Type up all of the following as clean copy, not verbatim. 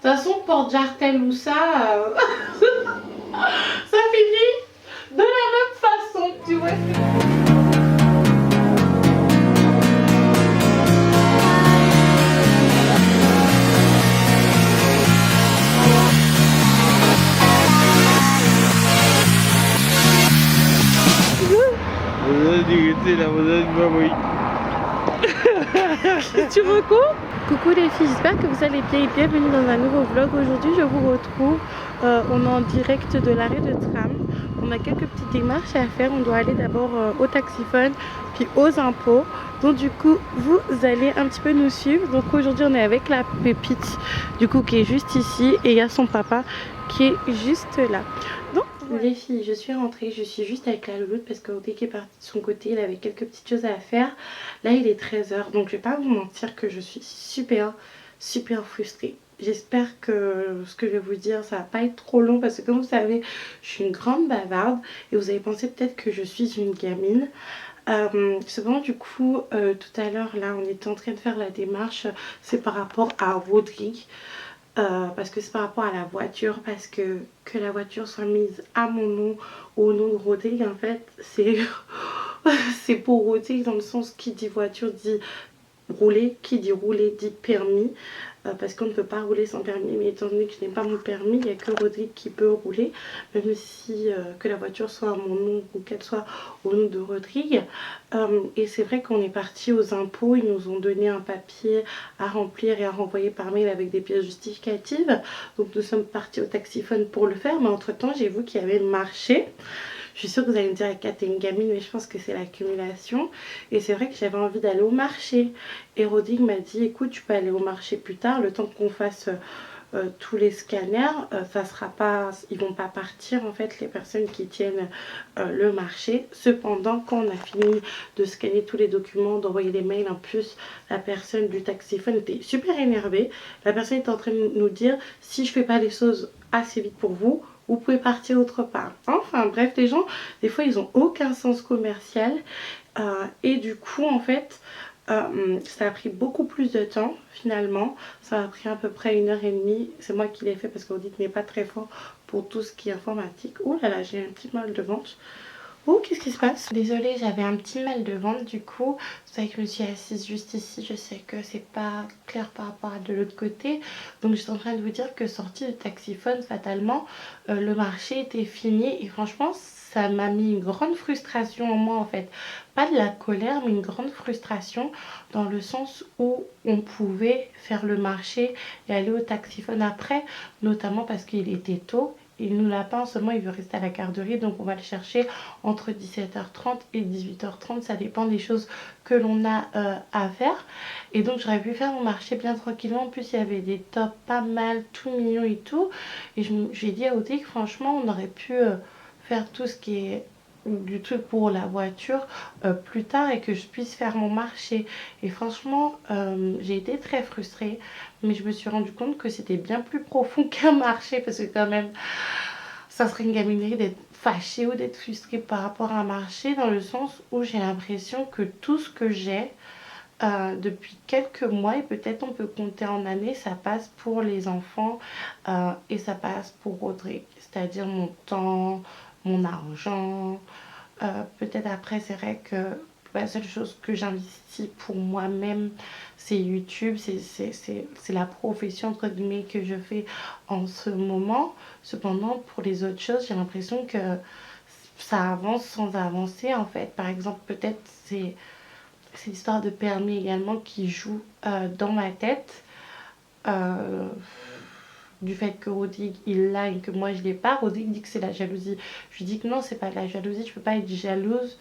De toute façon, Porte Jartel ou ça, ça finit de la même façon, tu vois. Tu recours? Coucou les filles, j'espère que vous allez bien et bienvenue dans un nouveau vlog. Aujourd'hui je vous retrouve, on est en direct de l'arrêt de tram. On a quelques petites démarches à faire, on doit aller d'abord au taxiphone puis aux impôts. Donc du coup vous allez un petit peu nous suivre. Donc aujourd'hui on est avec la pépite du coup qui est juste ici et il y a son papa qui est juste là. Donc les filles, je suis rentrée, je suis juste avec la louloute parce que dès qu'il est parti de son côté, il avait quelques petites choses à faire. Là il est 13 h, donc je vais pas vous mentir que je suis super frustrée. J'espère que ce que je vais vous dire ça va pas être trop long parce que comme vous savez je suis une grande bavarde et vous avez pensé peut-être que je suis une gamine. Cependant du coup tout à l'heure là on était en train de faire la démarche, c'est par rapport à Rodrigue. Parce que c'est par rapport à la voiture, parce que la voiture soit mise à mon nom ou au nom de Rodrigue, en fait c'est c'est pour Rodrigue, dans le sens qui dit voiture dit rouler, qui dit rouler dit permis, parce qu'on ne peut pas rouler sans permis, mais étant donné que je n'ai pas mon permis, il n'y a que Rodrigue qui peut rouler, même si que la voiture soit à mon nom ou qu'elle soit au nom de Rodrigue. Et c'est vrai qu'on est parti aux impôts, ils nous ont donné un papier à remplir et à renvoyer par mail avec des pièces justificatives, donc nous sommes partis au taxiphone pour le faire, mais entre temps j'ai vu qu'il y avait le marché. Je suis sûre que vous allez me dire qu'elle t'es une gamine, mais je pense que c'est l'accumulation. Et c'est vrai que j'avais envie d'aller au marché. Et Rodrigue m'a dit écoute, tu peux aller au marché plus tard, le temps qu'on fasse tous les scanners, ça sera pas, ils vont pas partir en fait les personnes qui tiennent le marché. Cependant, quand on a fini de scanner tous les documents, d'envoyer des mails, en plus la personne du taxiphone était super énervée. La personne était en train de nous dire si je fais pas les choses assez vite pour vous, vous pouvez partir autre part. Enfin bref, les gens des fois ils ont aucun sens commercial, et du coup en fait ça a pris beaucoup plus de temps finalement. Ça a pris à peu près 1 h 30. C'est moi qui l'ai fait parce qu'Audit n'est pas très fort pour tout ce qui est informatique. Oh là là, j'ai un petit mal de ventre. Oh, qu'est-ce qui se passe? Désolée, j'avais un petit mal de ventre du coup. Vous savez que je me suis assise juste ici. Je sais que c'est pas clair par rapport à de l'autre côté. Donc je suis en train de vous dire que sortie de taxiphone, fatalement, le marché était fini. Et franchement, ça m'a mis une grande frustration en moi en fait. Pas de la colère, mais une grande frustration dans le sens où on pouvait faire le marché et aller au taxiphone après. Notamment parce qu'il était tôt. Il nous l'a pas en ce moment, il veut rester à la garderie, donc on va le chercher entre 17 h 30 et 18 h 30, ça dépend des choses que l'on a à faire. Et donc j'aurais pu faire mon marché bien tranquillement. En plus il y avait des tops pas mal, tout mignons et tout. Et j'ai dit à Audrey que franchement on aurait pu faire tout ce qui est du truc pour la voiture plus tard et que je puisse faire mon marché. Et franchement j'ai été très frustrée, mais je me suis rendu compte que c'était bien plus profond qu'un marché, parce que quand même ça serait une gaminerie d'être fâchée ou d'être frustrée par rapport à un marché, dans le sens où j'ai l'impression que tout ce que j'ai depuis quelques mois, et peut-être on peut compter en années, ça passe pour les enfants et ça passe pour Rodrigue, c'est-à-dire mon temps, mon argent. Peut-être après c'est vrai que la seule chose que j'investis pour moi-même c'est YouTube, c'est la profession entre guillemets que je fais en ce moment. Cependant pour les autres choses j'ai l'impression que ça avance sans avancer en fait. Par exemple peut-être c'est l'histoire de permis également qui joue dans ma tête. Euh, du fait que Rodrigue il l'a et que moi je l'ai pas. Rodrigue dit que c'est la jalousie. Je lui dis que non, c'est pas de la jalousie. Je peux pas être jalouse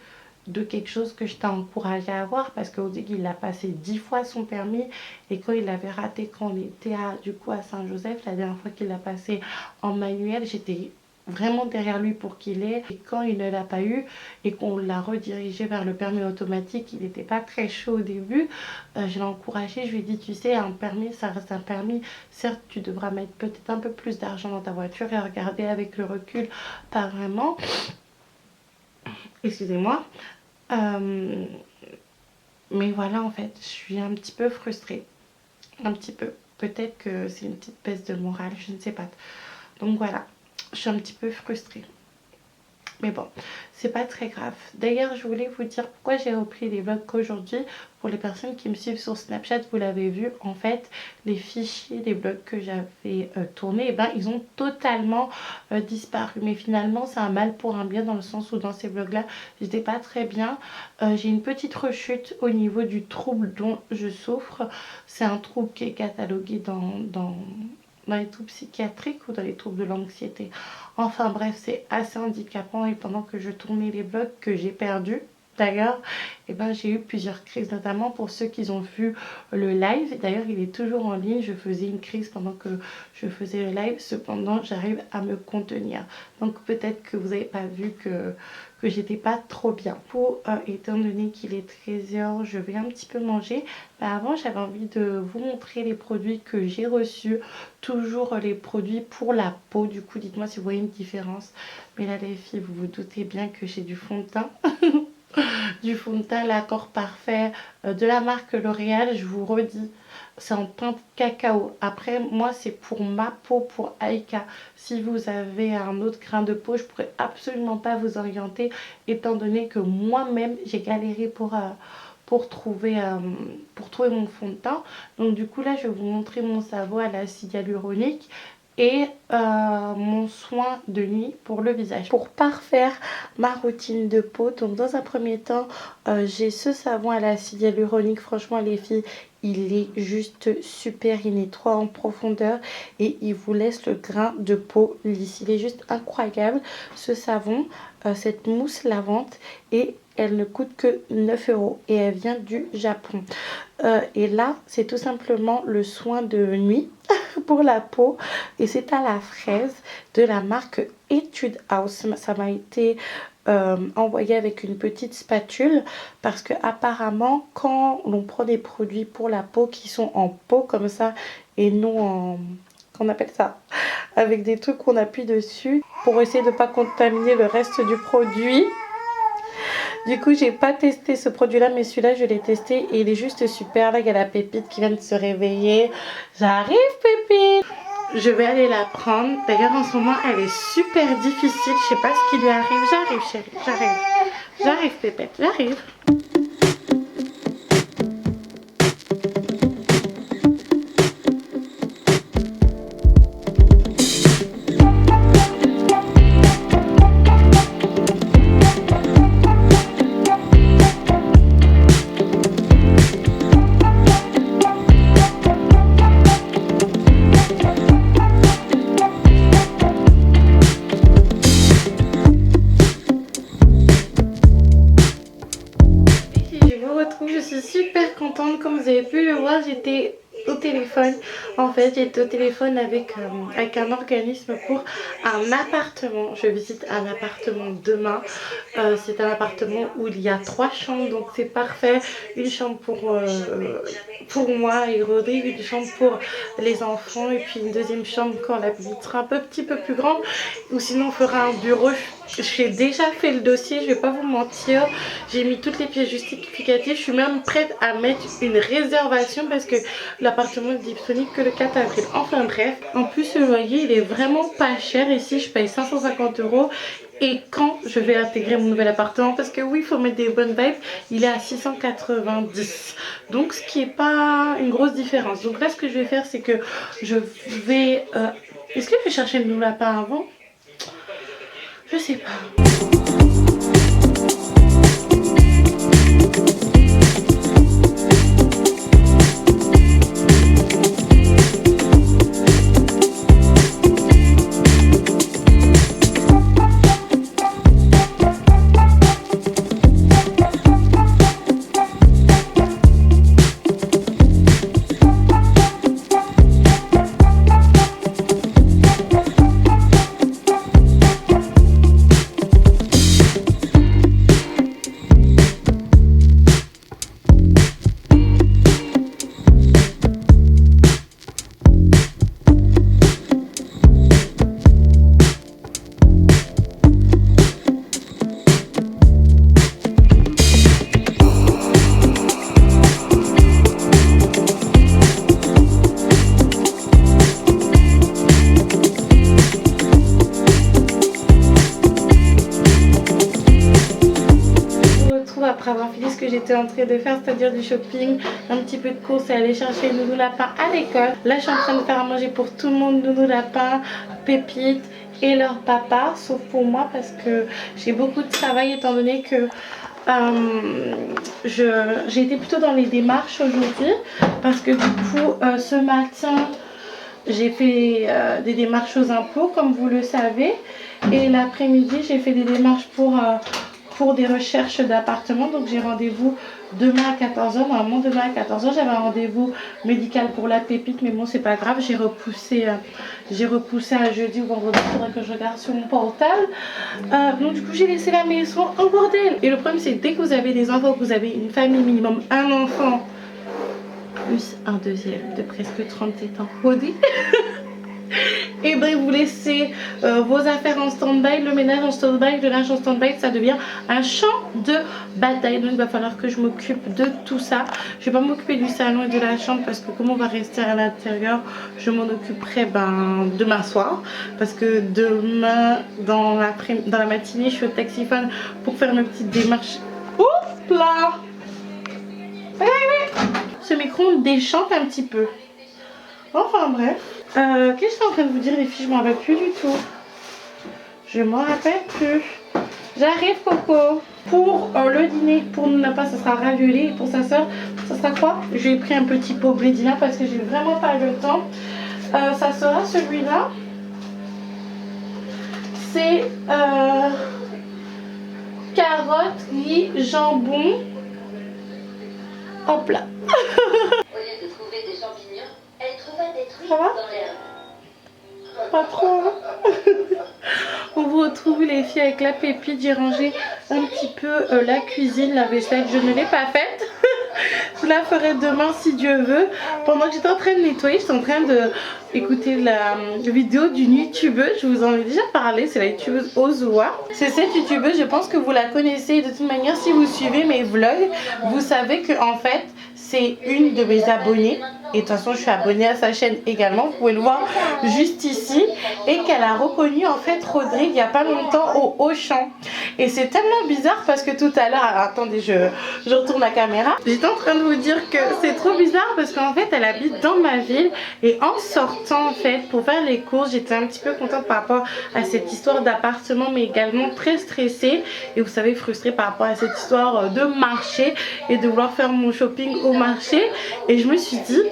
de quelque chose que je t'ai encouragé à avoir, parce que Rodrigue il a passé 10 fois son permis, et quand il avait raté, quand on était du coup à Saint-Joseph, la dernière fois qu'il l'a passé en manuel, j'étais vraiment derrière lui pour qu'il ait. Et quand il ne l'a pas eu et qu'on l'a redirigé vers le permis automatique, il n'était pas très chaud au début. Je l'ai encouragé, je lui ai dit tu sais, un permis ça reste un permis, certes tu devras mettre peut-être un peu plus d'argent dans ta voiture et regarder avec le recul, pas vraiment, excusez-moi. Mais voilà, en fait je suis un petit peu frustrée, un petit peu. peut-être que c'est une petite baisse de morale, je ne sais pas. Donc voilà, je suis un petit peu frustrée. Mais bon, c'est pas très grave. D'ailleurs, je voulais vous dire pourquoi j'ai repris les vlogs qu'aujourd'hui. Pour les personnes qui me suivent sur Snapchat, vous l'avez vu, en fait, les fichiers des vlogs que j'avais tournés, eh ben, ils ont totalement disparu. Mais finalement, c'est un mal pour un bien dans le sens où dans ces vlogs-là, j'étais pas très bien. J'ai une petite rechute au niveau du trouble dont je souffre. C'est un trouble qui est catalogué dans les troubles psychiatriques ou dans les troubles de l'anxiété. Enfin bref, c'est assez handicapant et pendant que je tournais les vlogs que j'ai perdu d'ailleurs, eh ben, j'ai eu plusieurs crises, notamment pour ceux qui ont vu le live. D'ailleurs, il est toujours en ligne. Je faisais une crise pendant que je faisais le live. Cependant, j'arrive à me contenir. Donc peut-être que vous n'avez pas vu que j'étais pas trop bien. Étant donné qu'il est 13h, je vais un petit peu manger. Mais avant, j'avais envie de vous montrer les produits que j'ai reçus. Toujours les produits pour la peau. Du coup, dites-moi si vous voyez une différence. Mais là, les filles, vous vous doutez bien que j'ai du fond de teint. Du fond de teint L'Accord Parfait de la marque L'Oréal, je vous redis, c'est en teinte cacao. Après, moi, c'est pour ma peau, pour Aïka. Si vous avez un autre grain de peau, je pourrais absolument pas vous orienter, étant donné que moi-même, j'ai galéré pour trouver mon fond de teint. Donc du coup, là, je vais vous montrer mon savon à l'acide hyaluronique et mon soin de nuit pour le visage. Pour parfaire ma routine de peau, donc dans un premier temps, j'ai ce savon à l'acide hyaluronique. Franchement les filles, il est juste super, il nettoie en profondeur et il vous laisse le grain de peau lisse. Il est juste incroyable ce savon, cette mousse lavante, et elle ne coûte que 9 € et elle vient du Japon. Et là, c'est tout simplement le soin de nuit pour la peau et c'est à la fraise de la marque Etude House. Ça m'a été envoyé avec une petite spatule parce que apparemment quand l'on prend des produits pour la peau qui sont en pot comme ça et non en... qu'on appelle ça, avec des trucs qu'on appuie dessus pour essayer de ne pas contaminer le reste du produit. Du coup, j'ai pas testé ce produit-là, mais celui-là, je l'ai testé et il est juste super. Là, il y a la Pépite qui vient de se réveiller. J'arrive, Pépite! Je vais aller la prendre. D'ailleurs, en ce moment, elle est super difficile. Je sais pas ce qui lui arrive. J'arrive, chérie, j'arrive. J'arrive, Pépite, j'arrive. Comme vous avez pu le voir, j'étais au téléphone. En fait, j'étais au téléphone avec un organisme pour un appartement. Je visite un appartement demain. C'est un appartement où il y a 3 chambres, donc c'est parfait. Une chambre pour moi et Rodrigue, une chambre pour les enfants et puis une deuxième chambre quand la visite sera un petit peu plus grande. Ou sinon on fera un bureau. J'ai déjà fait le dossier, je vais pas vous mentir. J'ai mis toutes les pièces justificatives. Je suis même prête à mettre une réservation parce que l'appartement est disponible que le 4 avril. Enfin bref, en plus le loyer il est vraiment pas cher. Ici je paye 550 €. Et quand je vais intégrer mon nouvel appartement, parce que oui, il faut mettre des bonnes vibes, il est à 690. Donc ce qui est pas une grosse différence. Donc là ce que je vais faire, c'est que je vais... Est-ce que je vais chercher le nouveau lapin avant? Je sais pas. après avoir fini ce que j'étais en train de faire, c'est-à-dire du shopping, un petit peu de courses et aller chercher Nounou Lapin à l'école. Là je suis en train de faire à manger pour tout le monde, Nounou Lapin, Pépite et leur papa, sauf pour moi parce que j'ai beaucoup de travail étant donné que j'ai été plutôt dans les démarches aujourd'hui parce que du coup ce matin j'ai fait des démarches aux impôts comme vous le savez, et l'après-midi j'ai fait des démarches pour des recherches d'appartements. Donc j'ai rendez-vous demain à 14 h. Normalement demain à 14 h j'avais un rendez-vous médical pour la Pépite, mais bon c'est pas grave, j'ai repoussé à jeudi ou vendredi. Il faudrait que je regarde sur mon portable. Donc du coup j'ai laissé la maison en bordel. Et le problème c'est dès que vous avez des enfants, que vous avez une famille, minimum un enfant plus un deuxième de presque 37 ans, et ben vous laissez vos affaires en stand-by, le ménage en stand-by, le linge en stand-by, ça devient un champ de bataille. Donc il va falloir que je m'occupe de tout ça. Je vais pas m'occuper du salon et de la chambre parce que comme on va rester à l'intérieur, je m'en occuperai demain soir, parce que demain dans la matinée je suis au Taxiphone pour faire mes petites démarches. Oups là, ce micro me déchante un petit peu. Enfin bref. Qu'est-ce que je suis en train de vous dire les filles? Je m'en rappelle plus du tout. Je m'en rappelle plus. J'arrive Coco. Pour le dîner, pour nous Lapin, ça sera ravioli. Et pour sa soeur, ça sera quoi? J'ai pris un petit pot blédina parce que j'ai vraiment pas le temps. Ça sera celui-là. C'est carottes, riz, jambon. Hop là. Au lieu de trouver des champignons, elle trouva des trucs dans l'herbe. Pas trop. On vous retrouve les filles avec la Pépite. J'ai rangé un petit peu la cuisine, la vaisselle. Je ne l'ai pas faite. Je la ferai demain si Dieu veut. Pendant que j'étais en train de nettoyer, j'étais en train de écouter la vidéo d'une youtubeuse. Je vous en ai déjà parlé, c'est la youtubeuse Ozua. C'est cette youtubeuse, je pense que vous la connaissez. De toute manière, si vous suivez mes vlogs, vous savez que en fait c'est une de mes abonnées. Et de toute façon je suis abonnée à sa chaîne également, vous pouvez le voir juste ici. Et qu'elle a reconnu en fait Rodrigue il n'y a pas longtemps au Auchan. Et c'est tellement bizarre parce que tout à l'heure, attendez je retourne la caméra. J'étais en train de vous dire que c'est trop bizarre parce qu'en fait elle habite dans ma ville. Et en sortant en fait pour faire les courses, j'étais un petit peu contente par rapport à cette histoire d'appartement, mais également très stressée. Et vous savez, frustrée par rapport à cette histoire de marché et de vouloir faire mon shopping au marché. Et je me suis dit,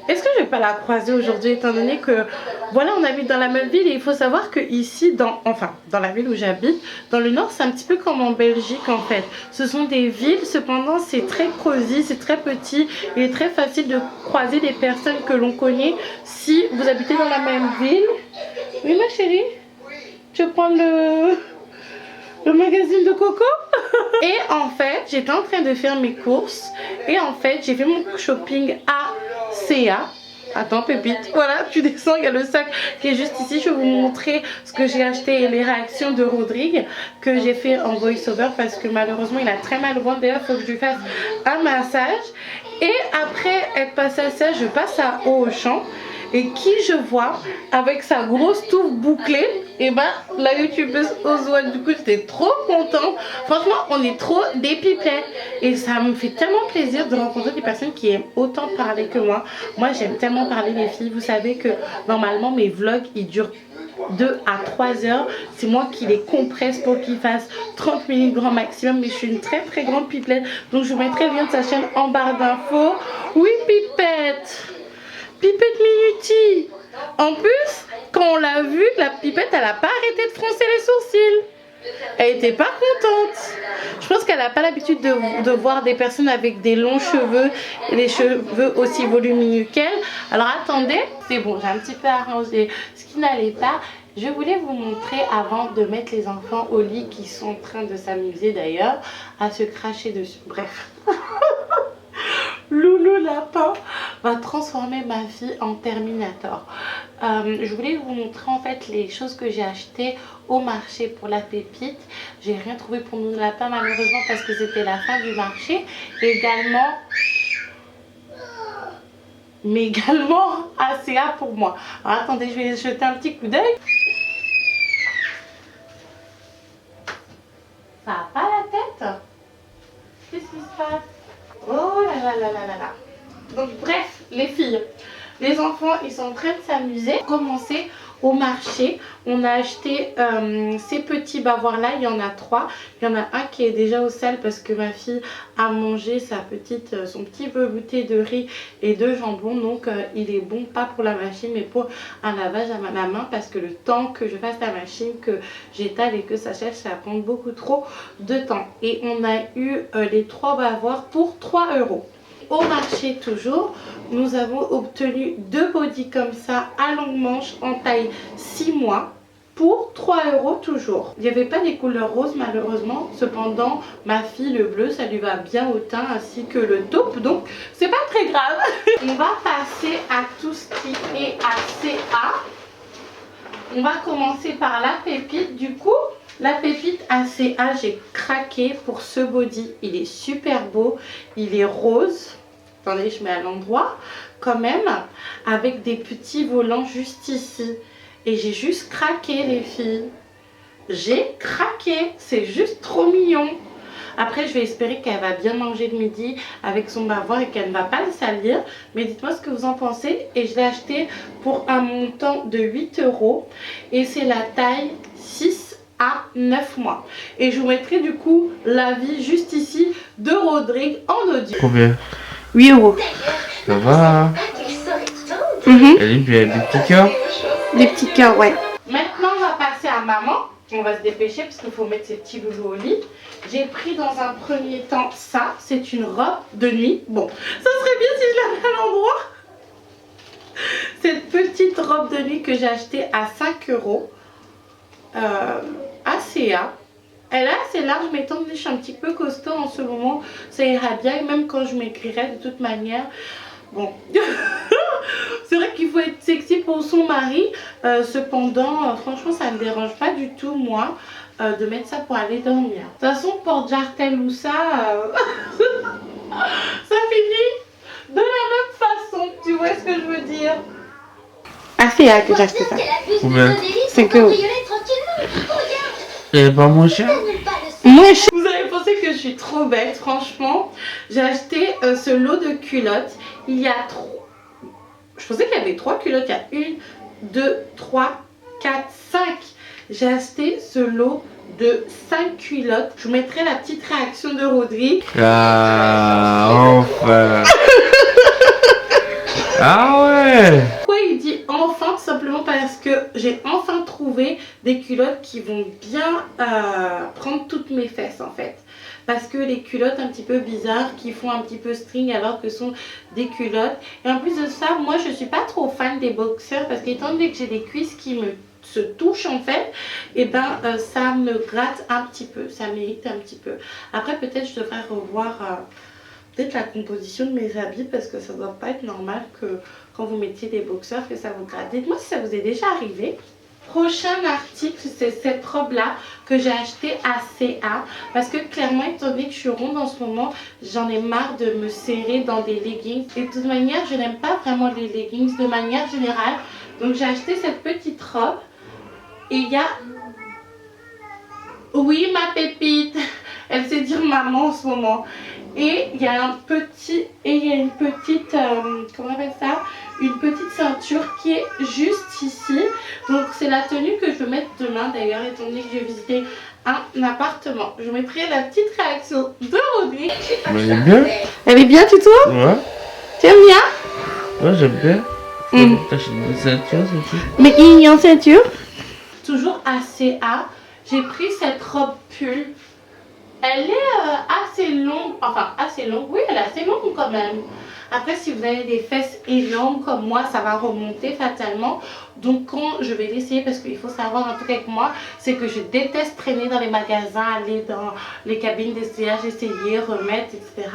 est-ce que je vais pas la croiser aujourd'hui, étant donné que voilà, on habite dans la même ville. Et il faut savoir que ici dans la ville où j'habite, dans le nord, c'est un petit peu comme en Belgique en fait. Ce sont des villes, cependant c'est très cosy, c'est très petit. Il est très facile de croiser des personnes que l'on connaît si vous habitez dans la même ville. Oui ma chérie, tu veux prendre le magazine de Coco. Et en fait j'étais en train de faire mes courses et en fait j'ai fait mon shopping à CA. Attends Pépite, voilà, tu descends, il y a le sac qui est juste ici. Je vais vous montrer ce que j'ai acheté et les réactions de Rodrigue que j'ai fait en voice-over parce que malheureusement il a très mal au ventre. D'ailleurs il faut que je lui fasse un massage. Et après être passé à ça, je passe à Auchan. Et qui je vois avec sa grosse touffe bouclée, et ben la youtubeuse Ozua. Du coup j'étais trop contente. Franchement on est trop des pipettes. Et ça me fait tellement plaisir de rencontrer des personnes qui aiment autant parler que moi. Moi j'aime tellement parler les filles. Vous savez que normalement mes vlogs ils durent 2 à 3 heures. C'est moi qui les compresse pour qu'ils fassent 30 minutes grand maximum. Mais je suis une très très grande pipette. Donc je vous mettrai le lien de sa chaîne en barre d'infos. Oui pipette, Pipette Minuti. En plus, quand on l'a vue, la pipette, elle a pas arrêté de froncer les sourcils. Elle était pas contente. Je pense qu'elle n'a pas l'habitude de voir des personnes avec des longs cheveux et des cheveux aussi volumineux qu'elle. Alors attendez, c'est bon, j'ai un petit peu arrangé ce qui n'allait pas. Je voulais vous montrer avant de mettre les enfants au lit, qui sont en train de s'amuser d'ailleurs à se cracher dessus. Bref. Loulou Lapin va transformer ma fille en Terminator. Je voulais vous montrer en fait les choses que j'ai achetées au marché pour la Pépite. J'ai rien trouvé pour Loulou Lapin malheureusement parce que c'était la fin du marché. Mais également ACA pour moi. Alors, attendez, je vais jeter un petit coup d'œil. Ça n'a pas la tête? passe. Oh là là là là là là. Donc bref, les filles, les enfants, ils sont en train de s'amuser. Commencer au marché, on a acheté ces petits bavoirs là, il y en a 3. Il y en a un qui est déjà au sel parce que ma fille a mangé son petit velouté de riz et de jambon. Donc il est bon, pas pour la machine mais pour un lavage à la main, parce que le temps que je fasse la machine, que j'étale et que ça sèche, ça va prendre beaucoup trop de temps. Et on a eu les 3 bavoirs pour 3 €. Au marché toujours, nous avons obtenu 2 bodys comme ça à longue manche en taille 6 mois pour 3 € toujours. Il n'y avait pas des couleurs roses malheureusement, cependant ma fille le bleu ça lui va bien au teint ainsi que le taupe, donc c'est pas très grave. On va passer à tout ce qui est ACA. On va commencer par la pépite. Du coup, la pépite ACA, j'ai craqué pour ce body. Il est super beau, il est rose. Attendez, je mets à l'endroit quand même, avec des petits volants juste ici. Et j'ai juste craqué les filles. J'ai craqué, c'est juste trop mignon. Après, je vais espérer qu'elle va bien manger le midi avec son bavoir et qu'elle ne va pas le salir. Mais dites-moi ce que vous en pensez. Et je l'ai acheté pour un montant de 8 €. Et c'est la taille 6 à 9 mois. Et je vous mettrai du coup l'avis juste ici de Rodrigue en audio. Combien? 8 €. Ça va. Elle est bien, des petits cœurs. Des petits cœurs, ouais. Maintenant, on va passer à maman. On va se dépêcher parce qu'il faut mettre ses petits loulous au lit. J'ai pris dans un premier temps ça. C'est une robe de nuit. Bon, ça serait bien si je la mets à l'endroit. Cette petite robe de nuit que j'ai achetée à 5 €. ACA. Elle est assez large, mais étant donné que je suis un petit peu costaud en ce moment, ça ira bien, même quand je m'écrirai de toute manière. Bon, c'est vrai qu'il faut être sexy pour son mari, cependant, franchement, ça ne me dérange pas du tout, moi, de mettre ça pour aller dormir. De toute façon, porte-jartel ou ça, ça finit de la même façon, tu vois ce que je veux dire? ACA que j'ai acheté ça. Combien? 5 €. Elle est pas moins cher? Moi, vous avez pensé que je suis trop bête, franchement. J'ai acheté ce lot de culottes. Il y a 3. Je pensais qu'il y avait 3 culottes. Il y a 1, 2, 3, 4, 5. J'ai acheté ce lot de 5 culottes. Je vous mettrai la petite réaction de Rodrigue. Ah, enfin. Ah ouais. Pourquoi il dit enfin? Tout simplement parce que j'ai enfin trouvé des culottes qui vont bien prendre toutes mes fesses en fait. Parce que les culottes un petit peu bizarres qui font un petit peu string alors que sont des culottes. Et en plus de ça, moi je suis pas trop fan des boxers parce qu'étant donné que j'ai des cuisses qui se touchent en fait, et ben ça me gratte un petit peu, ça m'irrite un petit peu. Après peut-être je devrais revoir peut-être la composition de mes habits parce que ça ne doit pas être normal que quand vous mettiez des boxers que ça vous gratte. Dites-moi si ça vous est déjà arrivé. Prochain article, c'est cette robe là que j'ai acheté à CA parce que clairement étant donné que je suis ronde en ce moment, j'en ai marre de me serrer dans des leggings et de toute manière je n'aime pas vraiment les leggings de manière générale. Donc j'ai acheté cette petite robe et il y a... Oui ma pépite, elle sait dire maman en ce moment. Et il y a une petite, comment on appelle ça? Une petite ceinture qui est juste ici. Donc c'est la tenue que je vais mettre demain d'ailleurs, étant donné que je vais visiter un appartement. Je mettrai la petite réaction de Rodrigue. Elle est bien. Elle est bien, tu trouves? Ouais. Tu aimes bien? Ouais, j'aime bien. T'achètes une ceinture, c'est tout. Mais il y a une ceinture. Toujours ACA. J'ai pris cette robe pull. Elle est assez longue, enfin assez longue, oui elle est assez longue quand même. Après si vous avez des fesses énormes comme moi, ça va remonter fatalement. Donc quand je vais l'essayer, parce qu'il faut savoir un truc avec moi, c'est que je déteste traîner dans les magasins, aller dans les cabines d'essayage, essayer, remettre, etc.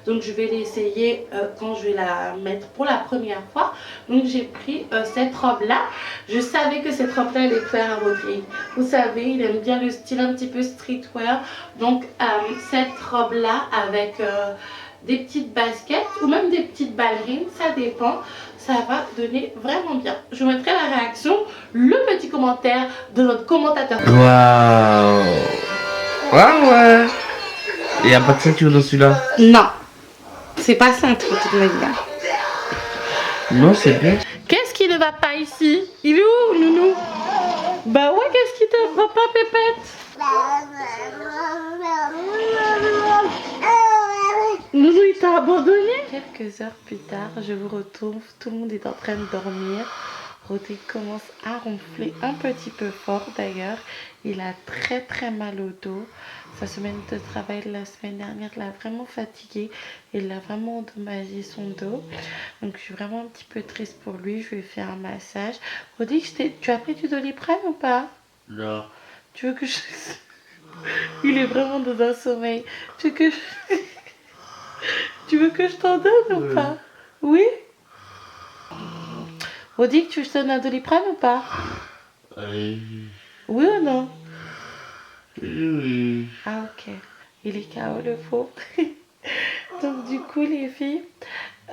Donc je vais l'essayer quand je vais la mettre pour la première fois. Donc j'ai pris cette robe là. Je savais que cette robe là allait plaire à Rodrigue. Vous savez, il aime bien le style un petit peu streetwear. Donc cette robe là avec des petites baskets ou même des petites ballerines, ça dépend. Ça va donner vraiment bien. Je vous mettrai la réaction, le petit commentaire de notre commentateur. Waouh. Ouais, ouais. Il n'y a pas de ceinture dans celui-là? Non. C'est pas cintre toute la vie. Non, c'est bien. Qu'est-ce qui ne va pas ici? Il est où, Nounou? Bah ouais, qu'est-ce qui te va pas, Pépette? Nounou, il t'a abandonné? Quelques heures plus tard, je vous retrouve. Tout le monde est en train de dormir. Rodrigue commence à ronfler un petit peu fort d'ailleurs. Il a très mal au dos. Sa semaine de travail la semaine dernière l'a vraiment fatigué. Il a vraiment endommagé son dos. Donc je suis vraiment un petit peu triste pour lui. Je lui ai fait un massage. Rodrigue, tu as pris du Doliprane ou pas? Non. Tu veux que je... Il est vraiment dans un sommeil. Tu veux que je... Tu veux que je t'en donne ou pas? Oui? Rodrigue, tu veux que je te donne un Doliprane ou pas? Oui ou non? Oui. Ah ok. Il est KO le faux. Donc du coup les filles,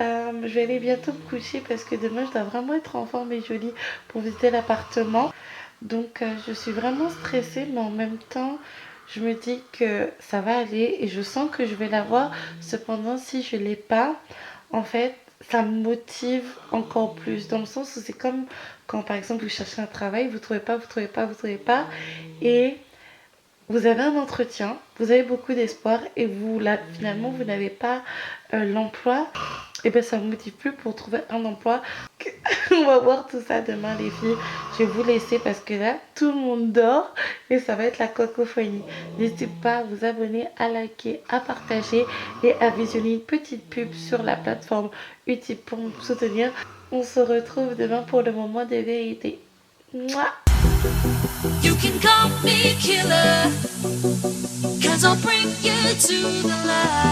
je vais aller bientôt me coucher parce que demain je dois vraiment être en forme et jolie pour visiter l'appartement. Donc je suis vraiment stressée mais en même temps je me dis que ça va aller et je sens que je vais l'avoir. Cependant si je l'ai pas, en fait ça me motive encore plus dans le sens où c'est comme quand par exemple vous cherchez un travail, vous trouvez pas et vous avez un entretien, vous avez beaucoup d'espoir et finalement vous n'avez pas l'emploi, et bien ça ne vous motive plus pour trouver un emploi. On va voir tout ça demain les filles. Je vais vous laisser parce que là tout le monde dort et ça va être la cacophonie. N'hésitez pas à vous abonner, à liker, à partager et à visionner une petite pub sur la plateforme utile pour me soutenir. On se retrouve demain pour le moment des vérités. Mouah. You can call me killer, 'cause I'll bring you to the light.